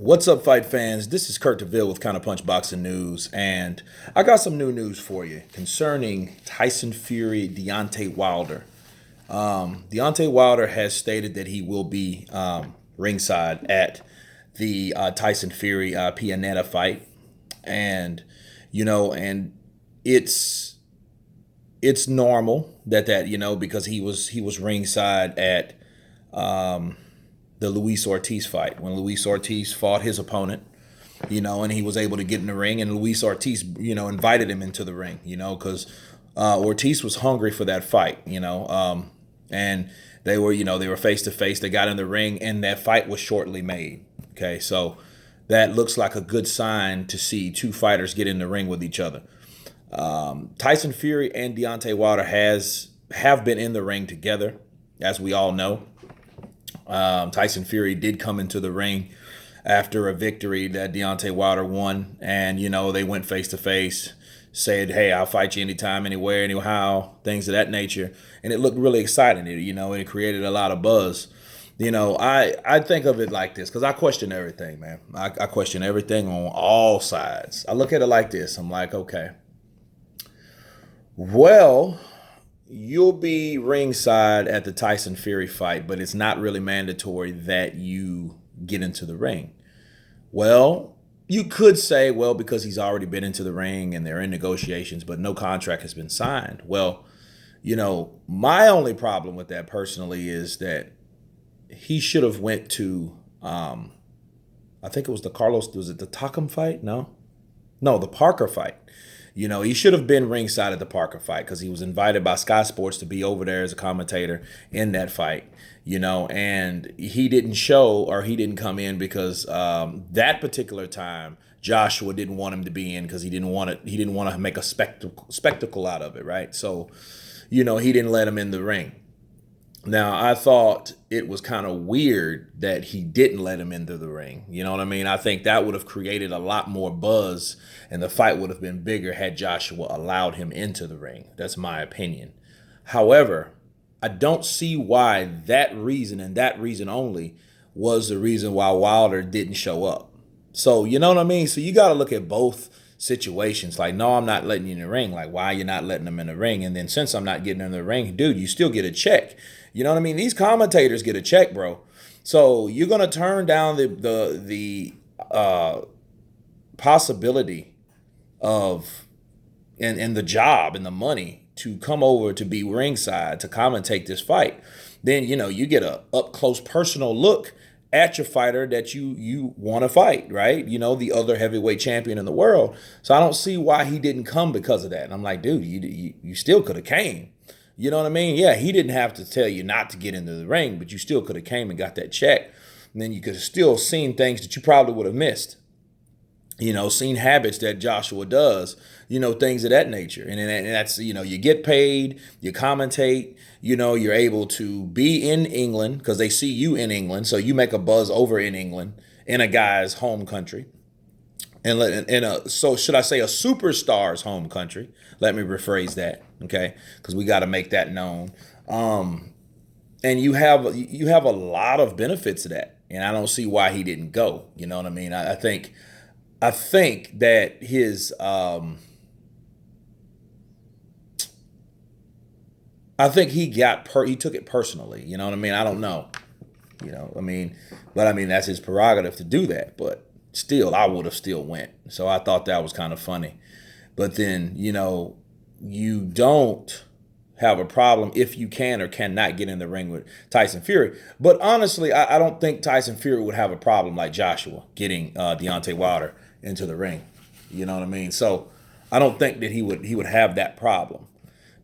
What's up, fight fans? This is Kurt DeVille with Counterpunch Boxing News, and I got some new news for you concerning Tyson Fury, Deontay Wilder. Deontay Wilder has stated that he will be ringside at the Tyson Fury Pianeta fight, and and it's it's normal that because he was ringside at the Luis Ortiz fight when Luis Ortiz fought his opponent, and he was able to get in the ring, and Luis Ortiz, invited him into the ring, because Ortiz was hungry for that fight, and they were face to face. They got in the ring, and that fight was shortly made. Okay, so that looks like a good sign to see two fighters get in the ring with each other. Tyson Fury and Deontay Wilder have been in the ring together, as we all know. Tyson Fury did come into the ring after a victory that Deontay Wilder won, and they went face to face, said, "Hey, I'll fight you anytime, anywhere, anyhow," things of that nature, and it looked really exciting. It created a lot of buzz. I think of it like this because I question everything, man. I question everything on all sides. I look at it like this. I'm like, okay, well, you'll be ringside at the Tyson Fury fight, but it's not really mandatory that you get into the ring. Well, you could say, well, because he's already been into the ring and they're in negotiations, but no contract has been signed. Well, my only problem with that personally is that he should have went to, I think it was was it the Takam fight? No, the Parker fight. He should have been ringside at the Parker fight because he was invited by Sky Sports to be over there as a commentator in that fight, and he didn't show, or he didn't come in because that particular time Joshua didn't want him to be in because he didn't want to make a spectacle out of it, right? So, he didn't let him in the ring. Now, I thought it was kind of weird that he didn't let him into the ring. You know what I mean? I think that would have created a lot more buzz and the fight would have been bigger had Joshua allowed him into the ring. That's my opinion. However, I don't see why that reason and that reason only was the reason why Wilder didn't show up. So, you know what I mean? So you got to look at both situations. Like, no, I'm not letting you in the ring. Like, why are you not letting him in the ring? And then since I'm not getting in the ring, dude, you still get a check. You know what I mean? These commentators get a check, bro. So you're gonna turn down the possibility of and the job and the money to come over to be ringside to commentate this fight. Then you get a up close personal look at your fighter that you want to fight, right? The other heavyweight champion in the world. So I don't see why he didn't come because of that. And I'm like, dude, you still could have came. You know what I mean? Yeah, he didn't have to tell you not to get into the ring, but you still could have came and got that check. And then you could have still seen things that you probably would have missed. Seen habits that Joshua does, things of that nature. And that's, you get paid, you commentate, you're able to be in England because they see you in England. So you make a buzz over in England, in a guy's home country. So should I say a superstar's home country? Let me rephrase that, okay? Because we got to make that known. And you have a lot of benefits to that, and I don't see why he didn't go. You know what I mean? I think that his I think he took it personally. You know what I mean? I don't know. But that's his prerogative to do that. But still, I would have still went. So I thought that was kind of funny. But then, you don't have a problem if you can or cannot get in the ring with Tyson Fury. But honestly, I don't think Tyson Fury would have a problem like Joshua getting Deontay Wilder into the ring. You know what I mean? So I don't think that he would have that problem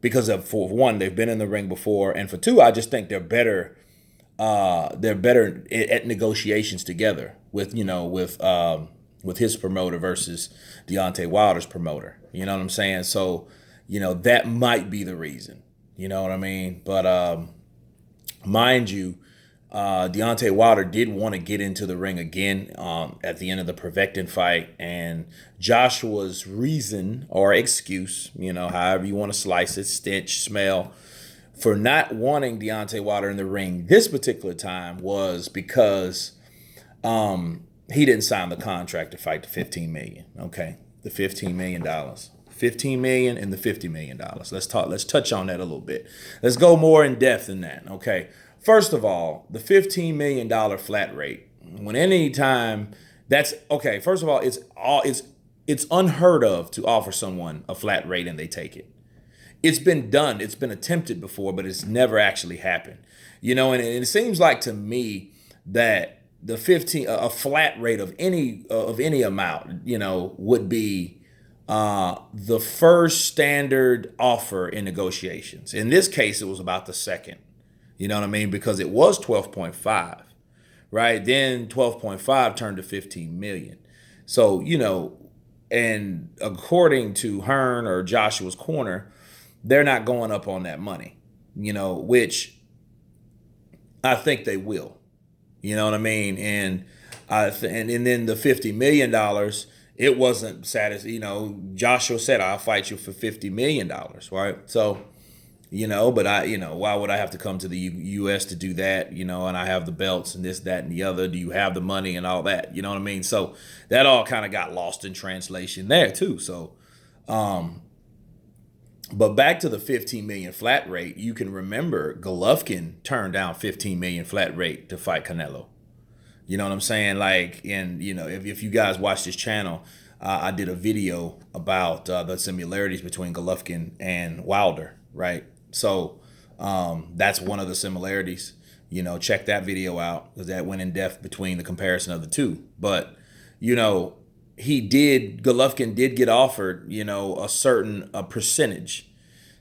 because for one, they've been in the ring before, and for two, I just think they're better. They're better at negotiations together with his promoter versus Deontay Wilder's promoter. You know what I'm saying? So, that might be the reason. You know what I mean? But mind you, Deontay Wilder did want to get into the ring again at the end of the Provectin fight, and Joshua's reason or excuse, however you want to slice it, stench, smell, for not wanting Deontay Wilder in the ring this particular time was because he didn't sign the contract to fight the 15 million. Okay, the $15 million. 15 million and the $50 million. Let's touch on that a little bit. Let's go more in depth than that. Okay. First of all, the $15 million flat rate. When any time that's okay, first of all, it's unheard of to offer someone a flat rate and they take it. It's been done, it's been attempted before, but it's never actually happened. And it seems like to me that the 15 a flat rate of any amount, would be the first standard offer in negotiations. In this case, it was about the second. You know what I mean? Because it was 12.5, right? Then 12.5 turned to 15 million. So, and according to Hearn or Joshua's corner, they're not going up on that money, which I think they will. You know what I mean? And and then the $50 million, it wasn't satisfied. Joshua said, I'll fight you for $50 million, right? So, but why would I have to come to the U.S. to do that? And I have the belts and this, that, and the other. Do you have the money and all that? You know what I mean? So that all kind of got lost in translation there too. So, but back to the 15 million flat rate, you can remember Golovkin turned down 15 million flat rate to fight Canelo. You know what I'm saying? Like, and if you guys watch this channel, I did a video about the similarities between Golovkin and Wilder, right? So that's one of the similarities. Check that video out because that went in depth between the comparison of the two. But Golovkin did get offered a certain percentage.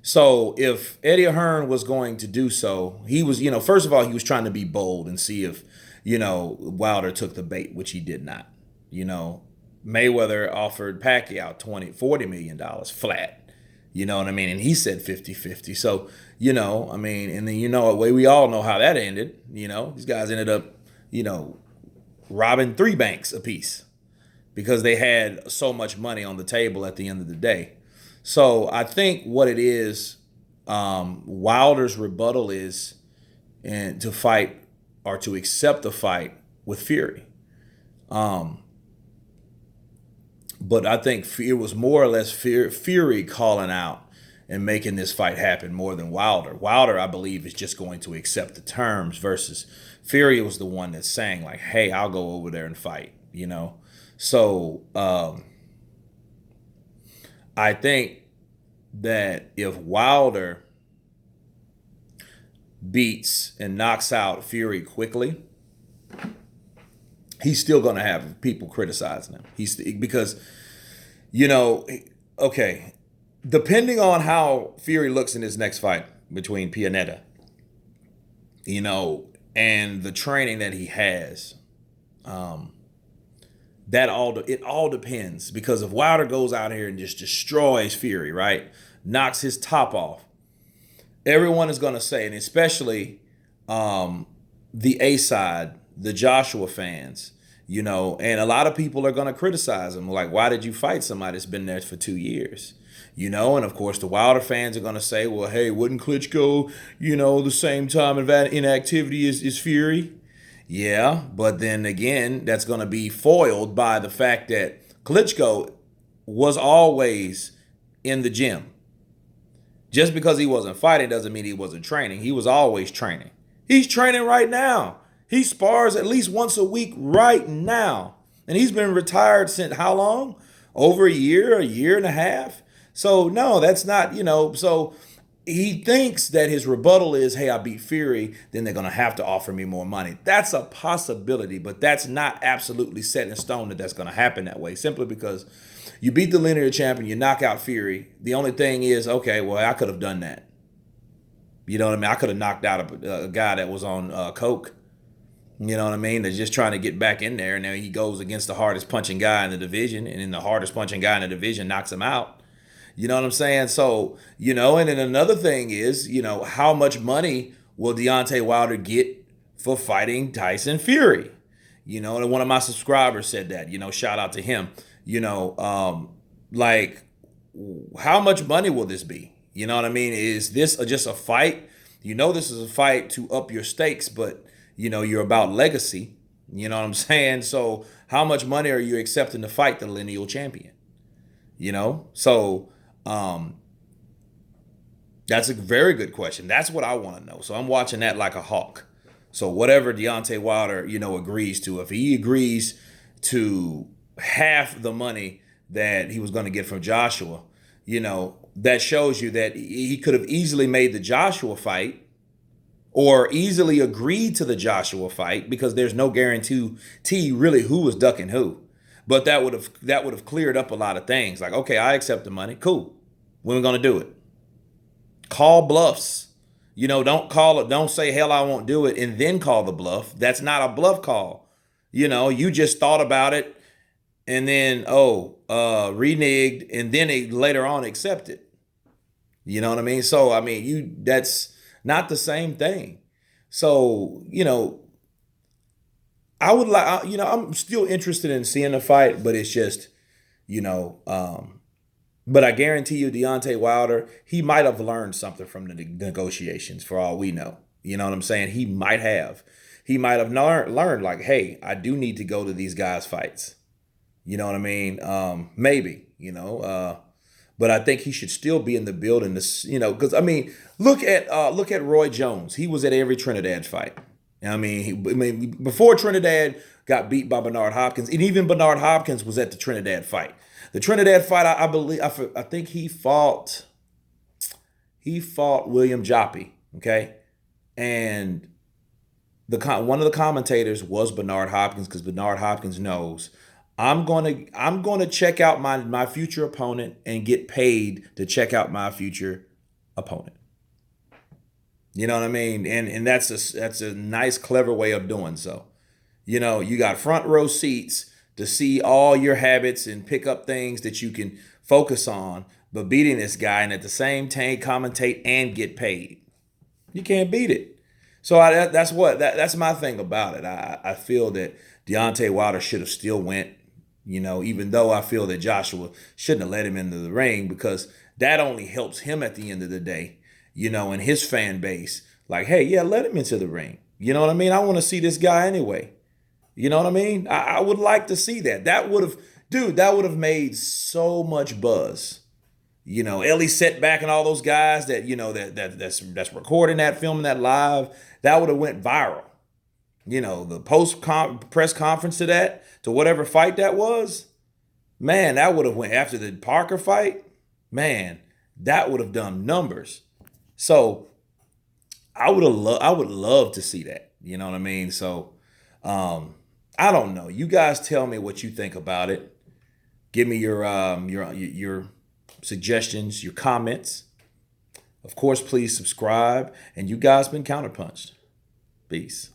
So if Eddie Hearn was going to do so, he was first of all, he was trying to be bold and see if Wilder took the bait, which he did not. Mayweather offered Pacquiao $40 million flat. You know what I mean? And he said 50-50. So, and then we all know how that ended. These guys ended up, robbing 3 banks apiece because they had so much money on the table at the end of the day. So I think what it is, Wilder's rebuttal is to fight or to accept the fight with Fury. But I think it was more or less Fury calling out and making this fight happen more than Wilder. Wilder, I believe, is just going to accept the terms versus Fury was the one that's saying like, hey, I'll go over there and fight, So I think that if Wilder beats and knocks out Fury quickly, he's still going to have people criticizing him. Because, okay, depending on how Fury looks in his next fight between Pianeta, and the training that he has, it all depends. Because if Wilder goes out here and just destroys Fury, right, knocks his top off, everyone is going to say, and especially the A side, the Joshua fans, and a lot of people are going to criticize him. Like, why did you fight somebody that's been there for 2 years? And of course the Wilder fans are going to say, well, hey, wouldn't Klitschko, the same time of inactivity as Fury? Yeah, but then again, that's going to be foiled by the fact that Klitschko was always in the gym. Just because he wasn't fighting doesn't mean he wasn't training. He was always training. He's training right now. He spars at least once a week right now. And he's been retired since how long? Over a year and a half. So no, that's not, so he thinks that his rebuttal is, hey, I beat Fury, then they're going to have to offer me more money. That's a possibility, but that's not absolutely set in stone that that's going to happen that way, simply because you beat the linear champion, you knock out Fury. The only thing is, okay, well, I could have done that. You know what I mean? I could have knocked out a guy that was on coke. You know what I mean? They're just trying to get back in there, and then he goes against the hardest punching guy in the division, and then the hardest punching guy in the division knocks him out. You know what I'm saying? So, and then another thing is, how much money will Deontay Wilder get for fighting Tyson Fury? And one of my subscribers said that, shout out to him. Like, how much money will this be? You know what I mean? Is this just a fight? This is a fight to up your stakes, but, you're about legacy. You know what I'm saying? So how much money are you accepting to fight the lineal champion? So um, that's a very good question. That's what I want to know. So I'm watching that like a hawk. So whatever Deontay Wilder, agrees to, if he agrees to half the money that he was going to get from Joshua, that shows you that he could have easily made the Joshua fight or easily agreed to the Joshua fight because there's no guarantee really who was ducking who. But that would have cleared up a lot of things. Like, okay, I accept the money. Cool. When are we going to do it? Call bluffs. Don't say hell I won't do it and then call the bluff. That's not a bluff call. You just thought about it and then reneged and then later on accepted. You know what I mean? So I mean, that's not the same thing. So, I would like, I'm still interested in seeing the fight, but it's just, you know, um, but I guarantee you, Deontay Wilder, he might have learned something from the negotiations for all we know. You know what I'm saying? He might have. He might have learned like, hey, I do need to go to these guys' fights. You know what I mean? Maybe, but I think he should still be in the building. Because I mean, look at Roy Jones. He was at every Trinidad fight. Before Trinidad got beat by Bernard Hopkins, and even Bernard Hopkins was at the Trinidad fight. The Trinidad fight, I believe, I think he fought William Joppy. Okay, and one of the commentators was Bernard Hopkins because Bernard Hopkins knows I'm gonna check out my future opponent and get paid to check out my future opponent. You know what I mean? And that's a nice, clever way of doing so. You got front row seats to see all your habits and pick up things that you can focus on, but beating this guy and at the same time commentate and get paid. You can't beat it. So that's my thing about it. I feel that Deontay Wilder should have still went, even though I feel that Joshua shouldn't have let him into the ring because that only helps him at the end of the day, and his fan base. Like, hey, yeah, let him into the ring. You know what I mean? I want to see this guy anyway. You know what I mean? I would like to see that. That would have made so much buzz. Ellie Setback and all those guys that that's recording that, filming that live, that would have went viral. The press conference to whatever fight that was, man, that would have went after the Parker fight. Man, that would have done numbers. So I would love to see that. You know what I mean? So I don't know. You guys tell me what you think about it. Give me your suggestions, your comments. Of course, please subscribe. And you guys been counterpunched. Peace.